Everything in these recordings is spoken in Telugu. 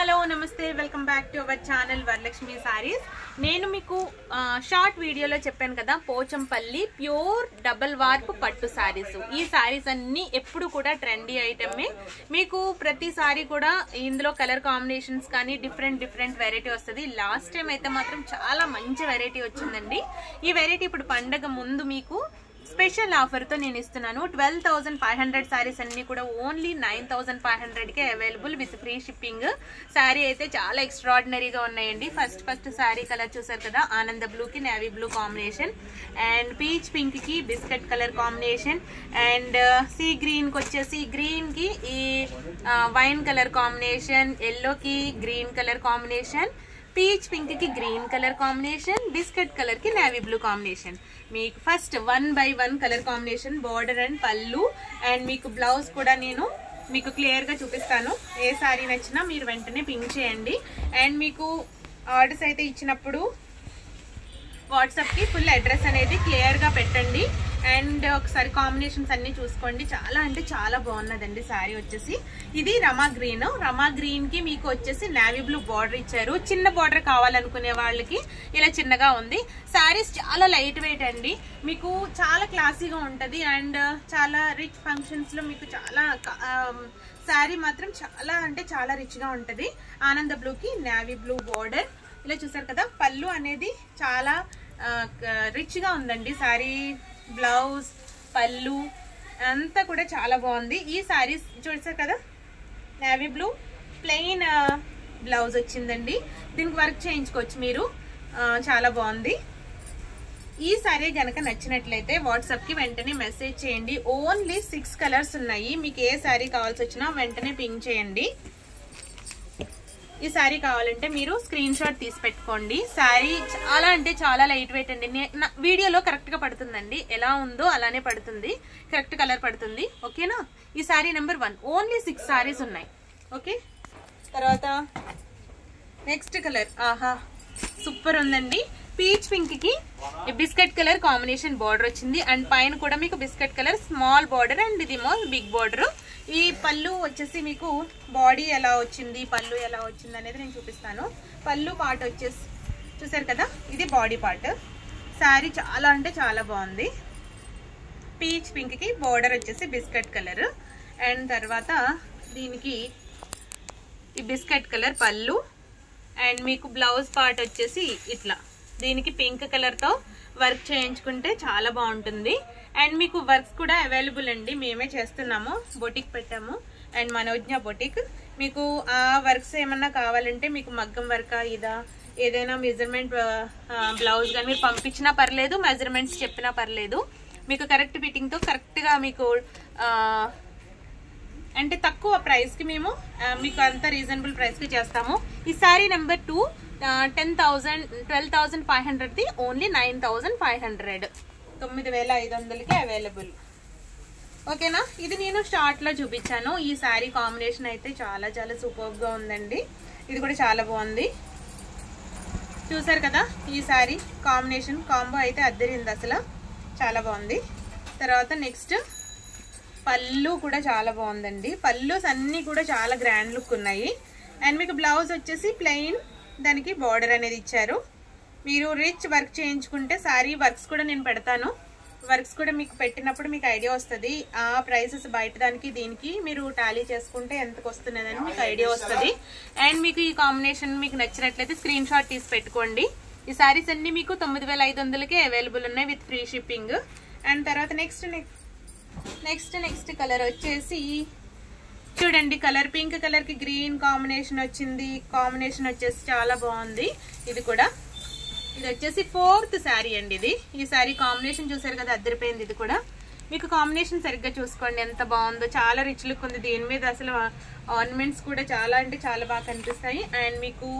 హలో నమస్తే welcome back to our channel Varalakshmi saris. నేను మీకు షార్ట్ వీడియోలో చెప్పాను కదా, పోచంపల్లి ప్యూర్ డబుల్ వార్ప్ పట్టు సారీస్. ఈ సారీస్ అన్ని ఎప్పుడు కూడా ట్రెండీ ఐటమే. మీకు ప్రతి సారీ కూడా ఇందులో కలర్ కాంబినేషన్స్ కానీ డిఫరెంట్ వెరైటీ వస్తుంది. లాస్ట్ టైం అయితే మాత్రం చాలా మంచి వెరైటీ వచ్చిందండి. ఈ వెరైటీ ఇప్పుడు పండగ ముందు మీకు స్పెషల్ ఆఫర్ తో నేను ఇస్తున్నాను. 12,500 సారీస్ అన్ని కూడా only 9,500 K available with free shipping. Sorry అయితే చాలా ఎక్స్ట్రాడినరీగా ఉన్నాయండి. ఫస్ట్ సారీ కలర్ చూసారు కదా, ఆనంద బ్లూ కి navy blue combination, and peach pink కి biscuit colour combination, and sea green కి వచ్చేసి గ్రీన్ కి ఈ వైన్ కలర్ కాంబినేషన్, ఎల్లో కి green colour combination, peach pink కి green colour combination, biscuit colour కి నేవీ బ్లూ కాంబినేషన్. మీకు first 1 by 1 colour combination, border and పళ్ళు, అండ్ మీకు బ్లౌజ్ కూడా నేను మీకు క్లియర్ గా చూపిస్తాను. ఏ సారీ నచ్చినా మీరు వెంటనే పింక్ చేయండి. అండ్ మీకు ఆర్డర్స్ అయితే ఇచ్చినప్పుడు వాట్సాప్ కి ఫుల్ అడ్రస్ అనేది క్లియర్ గా పెట్టండి. అండ్ ఒకసారి కాంబినేషన్స్ అన్ని చూసుకోండి. చాలా అంటే చాలా బాగున్నదండి సారీ వచ్చేసి. ఇది రమా గ్రీన్ కి మీకు వచ్చేసి నేవీ బ్లూ బార్డర్ ఇచ్చారు. చిన్న బార్డర్ కావాలనుకునే వాళ్ళకి ఇలా చిన్నగా ఉంది. సారీస్ చాలా లైట్ వెయిట్ అండి, మీకు చాలా క్లాసీగా ఉంటది. అండ్ చాలా రిచ్ ఫంక్షన్స్ లో మీకు చాలా సారీ మాత్రం చాలా అంటే చాలా రిచ్ గా ఉంటది. ఆనంద బ్లూ కి నేవీ బ్లూ బార్డర్ ఇలా చూసారు కదా. పళ్ళు అనేది చాలా రిచ్ గా ఉందండి. సారీ బ్లౌజ్ పళ్ళు అంతా కూడా చాలా బాగుంది. ఈ సారీస్ చూసారు కదా, నేవీ బ్లూ ప్లెయిన్ బ్లౌజ్ వచ్చిందండి. దీనికి వర్క్ చేయించుకోవచ్చు మీరు, చాలా బాగుంది. ఈ సారీ గనక నచ్చినట్లయితే వాట్సాప్ కి వెంటనే మెసేజ్ చేయండి. ఓన్లీ 6 కలర్స్ ఉన్నాయి. మీకు ఏ సారీ కావాల్సి వచ్చినా వెంటనే పింక్ చేయండి. ఈ సారీ కావాలంటే మీరు స్క్రీన్ షాట్ తీసి పెట్టుకోండి. సారీ చాలా అంటే చాలా లైట్ వెయిట్ అండి. వీడియోలో కరెక్ట్ గా పడుతుందండి, ఎలా ఉందో అలానే పడుతుంది, కరెక్ట్ కలర్ పడుతుంది. ఓకేనా? ఈ సారీ నెంబర్ 1. ఓన్లీ 6 సారీస్ ఉన్నాయి. ఓకే, తర్వాత నెక్స్ట్ కలర్, ఆహా సూపర్ ఉందండి. పీచ్ పింక్ కి బిస్కెట్ కలర్ కాంబినేషన్ బార్డర్ వచ్చింది. అండ్ పైన కూడా మీకు biscuit colour small border, and ఇదేమో బిగ్ బార్డర్. ఈ పళ్ళు వచ్చేసి మీకు బాడీ ఎలా వచ్చింది, పళ్ళు ఎలా వచ్చింది అనేది నేను చూపిస్తాను. పళ్ళు పార్ట్ వచ్చేసి చూసారు కదా, ఇది బాడీ పార్ట్. శారీ చాలా అంటే చాలా బాగుంది. పీచ్ పింక్ కి బార్డర్ వచ్చేసి బిస్కెట్ కలర్, అండ్ తర్వాత దీనికి ఈ బిస్కెట్ కలర్ పళ్ళు, అండ్ మీకు బ్లౌజ్ పార్ట్ వచ్చేసి ఇట్లా దీనికి పింక్ కలర్ తో వర్క్ చేయించుకుంటే చాలా బాగుంటుంది. అండ్ మీకు వర్క్స్ కూడా అవైలబుల్ అండి, మేమే చేస్తున్నాము, బొటిక్ పెట్టాము. And Manogna boutique. మీకు ఆ వర్క్స్ ఏమన్నా కావాలంటే మీకు మగ్గం వర్క్ ఇదా ఏదైనా మెజర్మెంట్ బ్లౌజ్ కానీ మీరు పంపించినా పర్లేదు, మెజర్మెంట్స్ చెప్పినా పర్లేదు. మీకు కరెక్ట్ ఫిట్టింగ్ తో కరెక్ట్ గా మీకు అంటే తక్కువ ప్రైస్ కి మేము మీకు అంత రీజనబుల్ ప్రైస్ కి చేస్తాము. ఈ సారీ నెంబర్ 2 12,500 ది ఓన్లీ 9,500, 9,500కి అవైలబుల్. ఓకేనా? ఇది నేను స్టార్ట్ లో చూపించాను. ఈ సారీ కాంబినేషన్ అయితే చాలా చాలా సూపర్ గా ఉందండి. ఇది కూడా చాలా బాగుంది. చూసారు కదా, ఈ సారీ కాంబినేషన్ కాంబో అయితే అద్దరింది, అసలు చాలా బాగుంది. తర్వాత నెక్స్ట్ పళ్ళు కూడా చాలా బాగుందండి. పళ్ళుస్ అన్ని కూడా చాలా గ్రాండ్ లుక్ ఉన్నాయి. అండ్ మీకు బ్లౌజ్ వచ్చేసి ప్లెయిన్, దానికి బార్డర్ అనేది ఇచ్చారు. మీరు రిచ్ వర్క్ చేయించుకుంటే సారీ వర్క్స్ కూడా నేను పెడతాను. వర్క్స్ కూడా మీకు పెట్టినప్పుడు మీకు ఐడియా వస్తుంది. ఆ ప్రైసెస్ బయట దానికి దీనికి మీరు టాలీ చేసుకుంటే ఎంతకు వస్తున్నదని మీకు ఐడియా వస్తుంది. అండ్ మీకు ఈ కాంబినేషన్ మీకు నచ్చినట్లయితే స్క్రీన్ షాట్ తీసి పెట్టుకోండి. ఈ సారీస్ అన్ని మీకు 9,500కే అవైలబుల్ ఉన్నాయి విత్ ఫ్రీ షిప్పింగ్. అండ్ తర్వాత నెక్స్ట్ కలర్ వచ్చేసి చూడండి, కలర్ పింక్ కలర్ కి గ్రీన్ కాంబినేషన్ వచ్చింది. కాంబినేషన్ వచ్చేసి చాలా బాగుంది. ఇది కూడా ఇది వచ్చేసి 4th శారీ అండి. ఇది ఈ శారీ కాంబినేషన్ చూసారు కదా, అద్దరిపోయింది. ఇది కూడా మీకు కాంబినేషన్ సరిగ్గా చూసుకోండి ఎంత బాగుందో, చాలా రిచ్ లుక్ ఉంది. దీని మీద అసలు ఆర్నమెంట్స్ కూడా చాలా అంటే చాలా బాగా కనిపిస్తాయి. అండ్ మీకు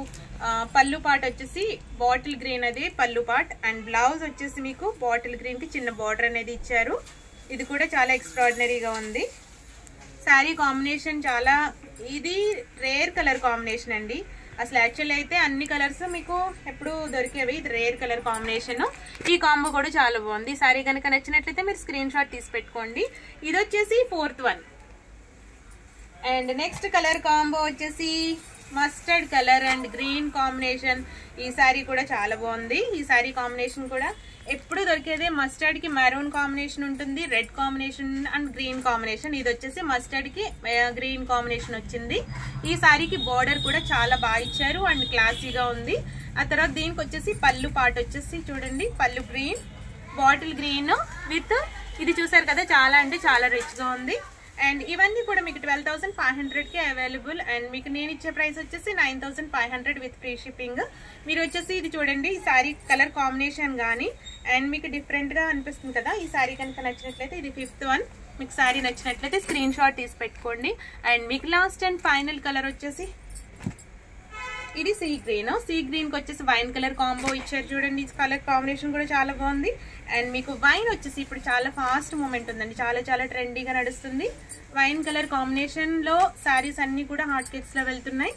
పళ్ళు పార్ట్ వచ్చేసి బాటిల్ గ్రీన్ అది పళ్ళు పార్ట్, అండ్ బ్లౌజ్ వచ్చేసి మీకు బాటిల్ గ్రీన్ కి చిన్న బార్డర్ అనేది ఇచ్చారు. ఇది కూడా చాలా ఎక్స్ట్రాడినరీగా ఉంది. శారీ కాంబినేషన్ చాలా, ఇది రేర్ కలర్ కాంబినేషన్ అండి. అసలు యాక్చువల్ అయితే అన్ని కలర్స్ మీకు ఎప్పుడు దొరికేవి, ఇది రేర్ కలర్ కాంబినేషన్. ఈ కాంబో కూడా చాలా బాగుంది. సారీ కనుక నచ్చినట్లయితే మీరు స్క్రీన్ షాట్ తీసి పెట్టుకోండి. ఇది వచ్చేసి 4th 1. And next colour combo వచ్చేసి mustard colour and green combination. ఈ సారీ కూడా చాలా బాగుంది. ఈ సారీ కాంబినేషన్ కూడా ఎప్పుడు దొరికేదే. మస్టర్డ్ కి మెరూన్ కాంబినేషన్ ఉంటుంది, red combination and green combination. ఇది వచ్చేసి మస్టర్డ్ కి గ్రీన్ కాంబినేషన్ వచ్చింది. ఈ సారీకి బార్డర్ కూడా చాలా బాగా ఇచ్చారు అండ్ క్లాసీగా ఉంది. ఆ తర్వాత దీనికి వచ్చేసి పళ్ళు పాట వచ్చేసి చూడండి, పళ్ళు గ్రీన్, బాటిల్ గ్రీన్ విత్ ఇది చూసారు కదా, చాలా అంటే చాలా రిచ్ గా ఉంది. అండ్ ఇవన్నీ కూడా మీకు 12,500కి అవైలబుల్. అండ్ మీకు నేను ఇచ్చే ప్రైస్ వచ్చేసి 9,500 విత్ ఫ్రీ షిప్పింగ్. మీరు వచ్చేసి ఇది చూడండి, ఈ సారీ కలర్ కాంబినేషన్ కానీ అండ్ మీకు డిఫరెంట్గా అనిపిస్తుంది కదా. ఈ సారీ కనుక నచ్చినట్లయితే ఇది 5th వన్. మీకు సారీ నచ్చినట్లయితే స్క్రీన్ షాట్ తీసి పెట్టుకోండి. అండ్ మీకు లాస్ట్ అండ్ ఫైనల్ కలర్ వచ్చేసి ఇది సీ గ్రీన్. సీ గ్రీన్కి వచ్చేసి వైన్ కలర్ కాంబో ఇచ్చారు చూడండి. ఈ కలర్ కాంబినేషన్ కూడా చాలా బాగుంది. అండ్ మీకు వైన్ వచ్చేసి ఇప్పుడు చాలా ఫాస్ట్ మూమెంట్ ఉందండి, చాలా చాలా ట్రెండీగా నడుస్తుంది. వైన్ కలర్ కాంబినేషన్లో శారీస్ అన్నీ కూడా హాట్ కేక్స్లో వెళ్తున్నాయి.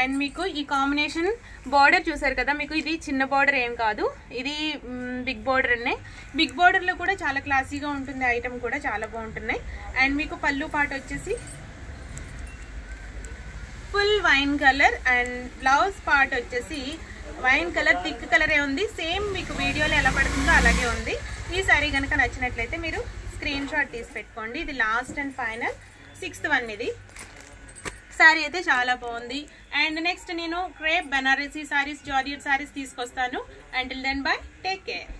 అండ్ మీకు ఈ కాంబినేషన్ బార్డర్ చూసారు కదా, మీకు ఇది చిన్న బార్డర్ ఏం కాదు, ఇది బిగ్ బార్డర్ అనే. బిగ్ బార్డర్లో కూడా చాలా క్లాసీగా ఉంటుంది, ఐటమ్ కూడా చాలా బాగుంటున్నాయి. అండ్ మీకు పళ్ళు పాట వచ్చేసి full wine colour and blouse part వచ్చేసి వైన్ కలర్ థిక్ కలరే ఉంది. సేమ్ మీకు వీడియోలో ఎలా పడుతుందో అలాగే ఉంది. ఈ సారీ కనుక నచ్చినట్లయితే మీరు స్క్రీన్ షాట్ తీసి పెట్టుకోండి. ఇది last and final 6th one. ఇది సారీ అయితే చాలా బాగుంది. అండ్ నెక్స్ట్ నేను క్రేప్ బెనారసీ సారీస్, జార్జెట్ సారీస్ తీసుకొస్తాను. Until then bye, take care.